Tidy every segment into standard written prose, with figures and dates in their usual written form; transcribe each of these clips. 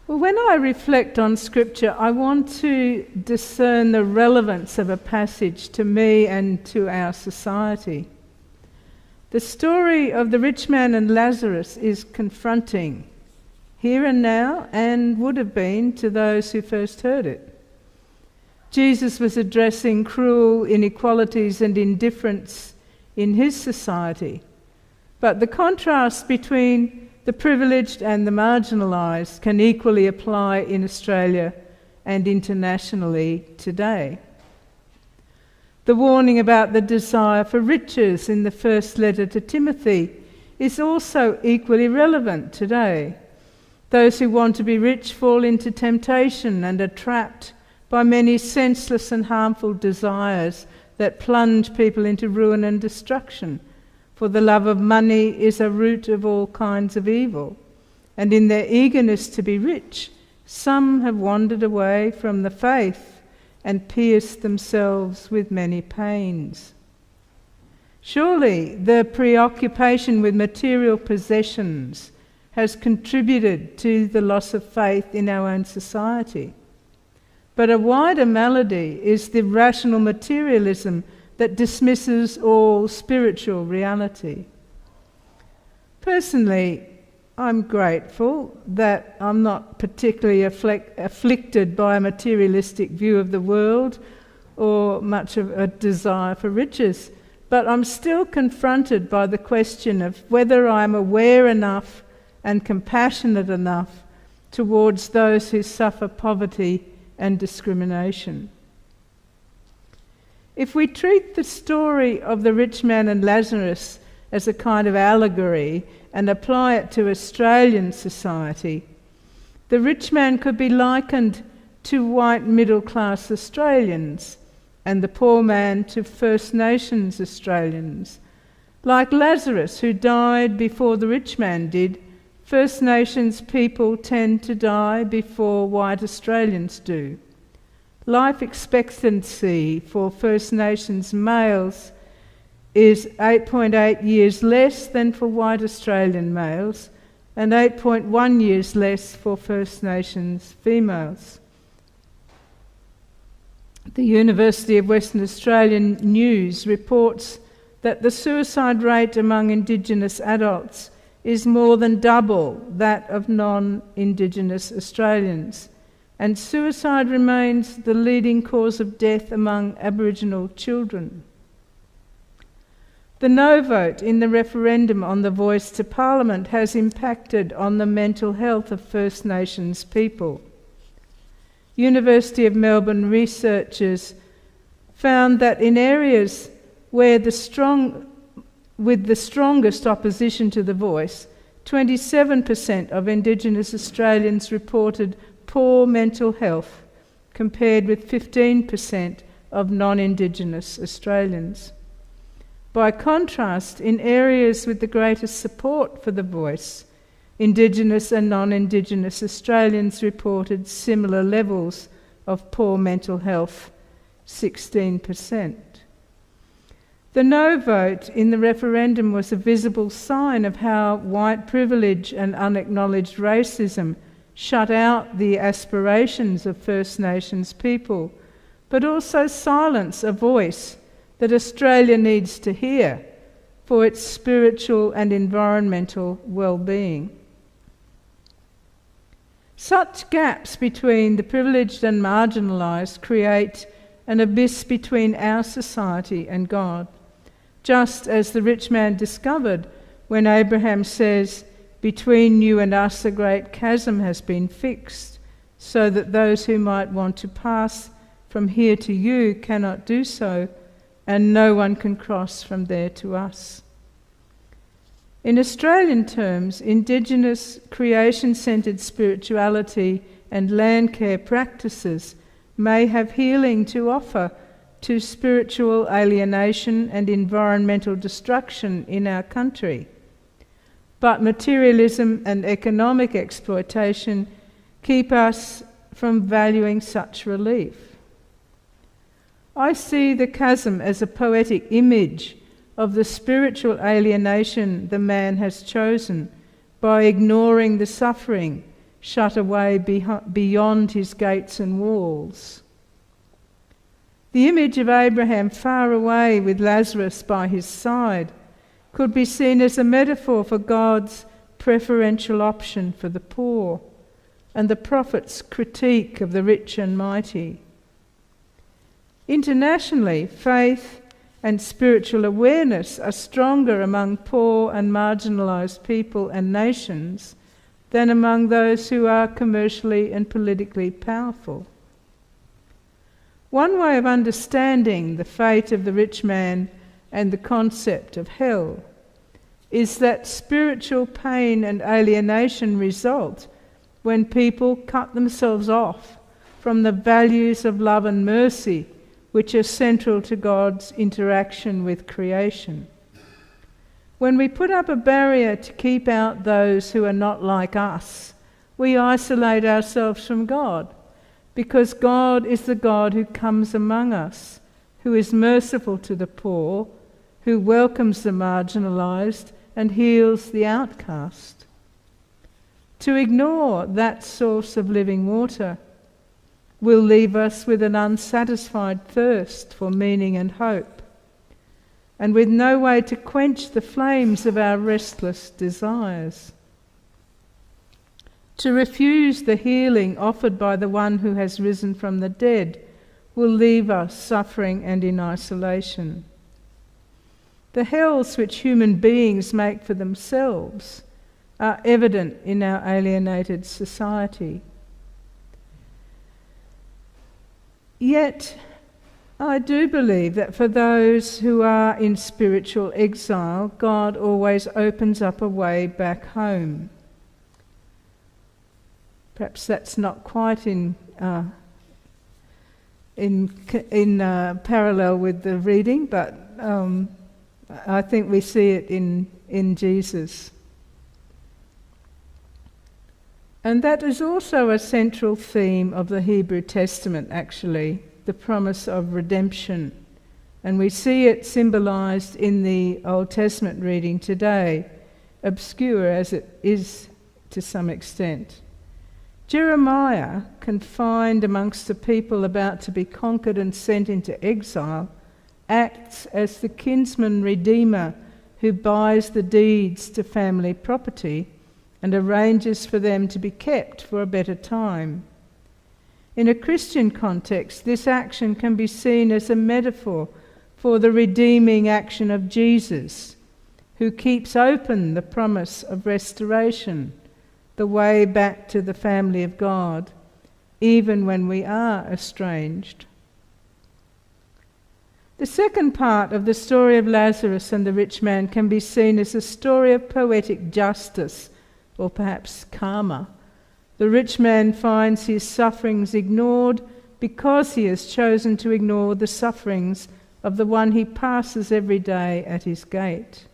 Well, when I reflect on Scripture, I want to discern the relevance of a passage to me and to our society. The story of the rich man and Lazarus is confronting, here and now, and would have been to those who first heard it. Jesus was addressing cruel inequalities and indifference in his society, but the contrast between the privileged and the marginalised can equally apply in Australia and internationally today. The warning about the desire for riches in the first letter to Timothy is also equally relevant today. Those who want to be rich fall into temptation and are trapped by many senseless and harmful desires that plunge people into ruin and destruction. For the love of money is a root of all kinds of evil, and in their eagerness to be rich, some have wandered away from the faith and pierced themselves with many pains. Surely the preoccupation with material possessions has contributed to the loss of faith in our own society. But a wider malady is the rational materialism that dismisses all spiritual reality. Personally, I'm grateful that I'm not particularly afflicted by a materialistic view of the world or much of a desire for riches, but I'm still confronted by the question of whether I'm aware enough and compassionate enough towards those who suffer poverty and discrimination. If we treat the story of the rich man and Lazarus as a kind of allegory and apply it to Australian society, the rich man could be likened to white middle-class Australians and the poor man to First Nations Australians. Like Lazarus, who died before the rich man did, First Nations people tend to die before white Australians do. Life expectancy for First Nations males is 8.8 years less than for white Australian males and 8.1 years less for First Nations females. The University of Western Australian News reports that the suicide rate among Indigenous adults is more than double that of non-Indigenous Australians, and suicide remains the leading cause of death among Aboriginal children. The no vote in the referendum on the voice to Parliament has impacted on the mental health of First Nations people. University of Melbourne researchers found that in areas where with the strongest opposition to the voice, 27% of Indigenous Australians reported poor mental health, compared with 15% of non-Indigenous Australians. By contrast, in areas with the greatest support for the voice, Indigenous and non-Indigenous Australians reported similar levels of poor mental health, 16%. The no vote in the referendum was a visible sign of how white privilege and unacknowledged racism shut out the aspirations of First Nations people, but also silence a voice that Australia needs to hear for its spiritual and environmental well-being. Such gaps between the privileged and marginalised create an abyss between our society and God, just as the rich man discovered when Abraham says, "Between you and us a great chasm has been fixed, so that those who might want to pass from here to you cannot do so, and no one can cross from there to us." In Australian terms, Indigenous creation-centred spirituality and land care practices may have healing to offer to spiritual alienation and environmental destruction in our country. But materialism and economic exploitation keep us from valuing such relief. I see the chasm as a poetic image of the spiritual alienation the man has chosen by ignoring the suffering shut away beyond his gates and walls. The image of Abraham far away with Lazarus by his side could be seen as a metaphor for God's preferential option for the poor and the prophet's critique of the rich and mighty. Internationally, faith and spiritual awareness are stronger among poor and marginalised people and nations than among those who are commercially and politically powerful. One way of understanding the fate of the rich man and the concept of hell is that spiritual pain and alienation result when people cut themselves off from the values of love and mercy which are central to God's interaction with creation. When we put up a barrier to keep out those who are not like us, we isolate ourselves from God, because God is the God who comes among us, who is merciful to the poor, who welcomes the marginalised and heals the outcast. To ignore that source of living water will leave us with an unsatisfied thirst for meaning and hope, and with no way to quench the flames of our restless desires. To refuse the healing offered by the one who has risen from the dead will leave us suffering and in isolation. The hells which human beings make for themselves are evident in our alienated society. Yet, I do believe that for those who are in spiritual exile, God always opens up a way back home. Perhaps that's not quite in parallel with the reading, but I think we see it in Jesus. And that is also a central theme of the Hebrew Testament, actually, the promise of redemption. And we see it symbolised in the Old Testament reading today, obscure as it is to some extent. Jeremiah, confined amongst the people about to be conquered and sent into exile, acts as the kinsman redeemer who buys the deeds to family property and arranges for them to be kept for a better time. In a Christian context, this action can be seen as a metaphor for the redeeming action of Jesus, who keeps open the promise of restoration, the way back to the family of God, even when we are estranged. The second part of the story of Lazarus and the rich man can be seen as a story of poetic justice, or perhaps karma. The rich man finds his sufferings ignored because he has chosen to ignore the sufferings of the one he passes every day at his gate.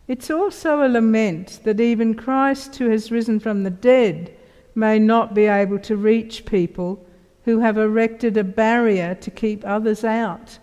It's also a lament that even Christ, who has risen from the dead, may not be able to reach people who have erected a barrier to keep others out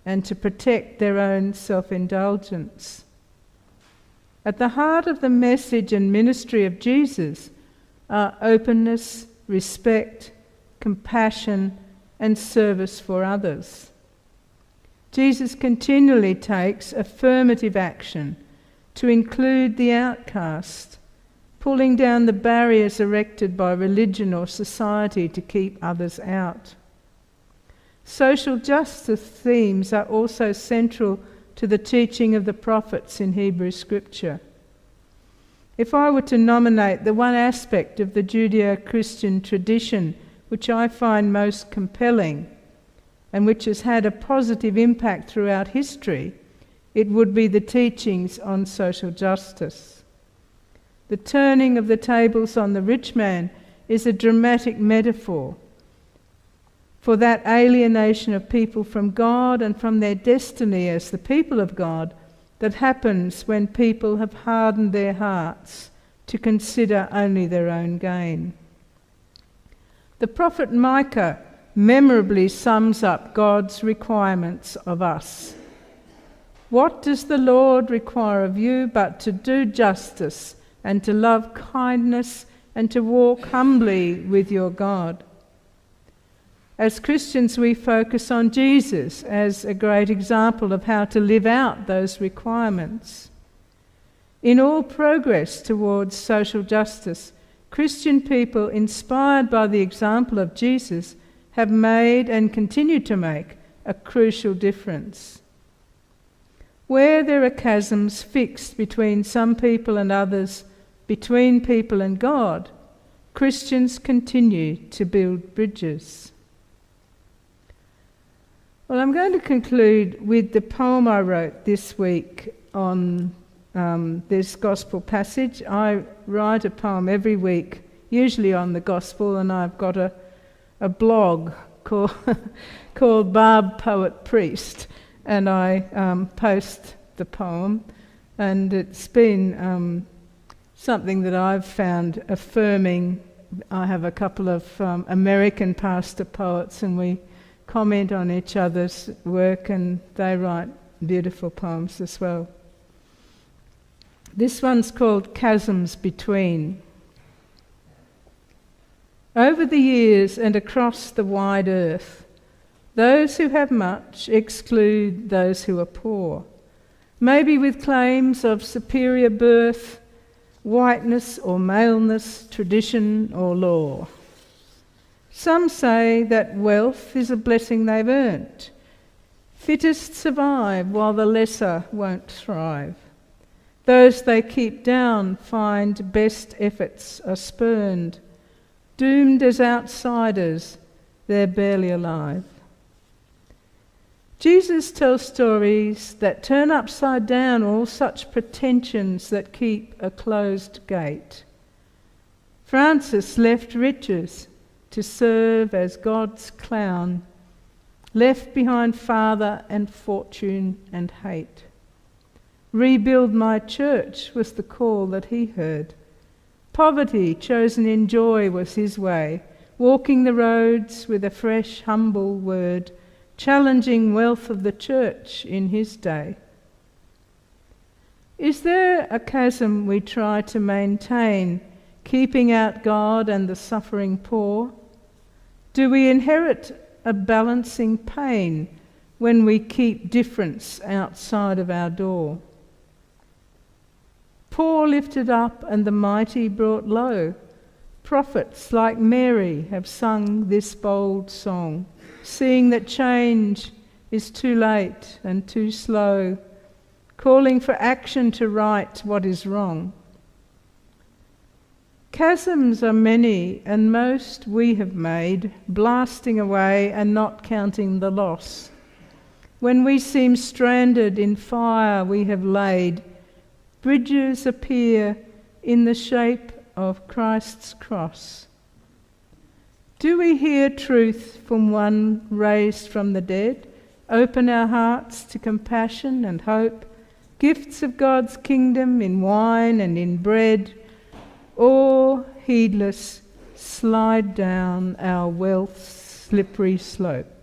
and to protect their own self-indulgence. At the heart of the message and ministry of Jesus are openness, respect, compassion, and service for others. Jesus continually takes affirmative action to include the outcast, pulling down the barriers erected by religion or society to keep others out. Social justice themes are also central to the teaching of the prophets in Hebrew Scripture. If I were to nominate the one aspect of the Judeo-Christian tradition which I find most compelling and which has had a positive impact throughout history, it would be the teachings on social justice. The turning of the tables on the rich man is a dramatic metaphor for that alienation of people from God and from their destiny as the people of God that happens when people have hardened their hearts to consider only their own gain. The prophet Micah memorably sums up God's requirements of us. What does the Lord require of you but to do justice and to love kindness and to walk humbly with your God. As Christians, we focus on Jesus as a great example of how to live out those requirements. In all progress towards social justice, Christian people, inspired by the example of Jesus, have made and continue to make a crucial difference. Where there are chasms fixed between some people and others, between people and God, Christians continue to build bridges. Well, I'm going to conclude with the poem I wrote this week on this gospel passage. I write a poem every week, usually on the gospel, and I've got a blog called Barb Poet Priest, and I post the poem, and it's been something that I've found affirming. I have a couple of American pastor poets, and we comment on each other's work, and they write beautiful poems as well. This one's called Chasms Between. Over the years and across the wide earth, those who have much exclude those who are poor, maybe with claims of superior birth, whiteness or maleness, tradition or law. Some say that wealth is a blessing they've earned. Fittest survive while the lesser won't thrive. Those they keep down find best efforts are spurned. Doomed as outsiders, they're barely alive. Jesus tells stories that turn upside down all such pretensions that keep a closed gate. Francis left riches to serve as God's clown, left behind father and fortune and hate. Rebuild my church was the call that he heard. Poverty chosen in joy was his way, walking the roads with a fresh, humble word, challenging wealth of the church in his day. Is there a chasm we try to maintain, keeping out God and the suffering poor? Do we inherit a balancing pain when we keep difference outside of our door? Poor lifted up and the mighty brought low. Prophets like Mary have sung this bold song, seeing that change is too late and too slow, calling for action to right what is wrong. Chasms are many, and most we have made, blasting away and not counting the loss. When we seem stranded in fire we have laid, bridges appear in the shape of Christ's cross. Do we hear truth from one raised from the dead, open our hearts to compassion and hope, gifts of God's kingdom in wine and in bread, or, heedless, slide down our wealth's slippery slope?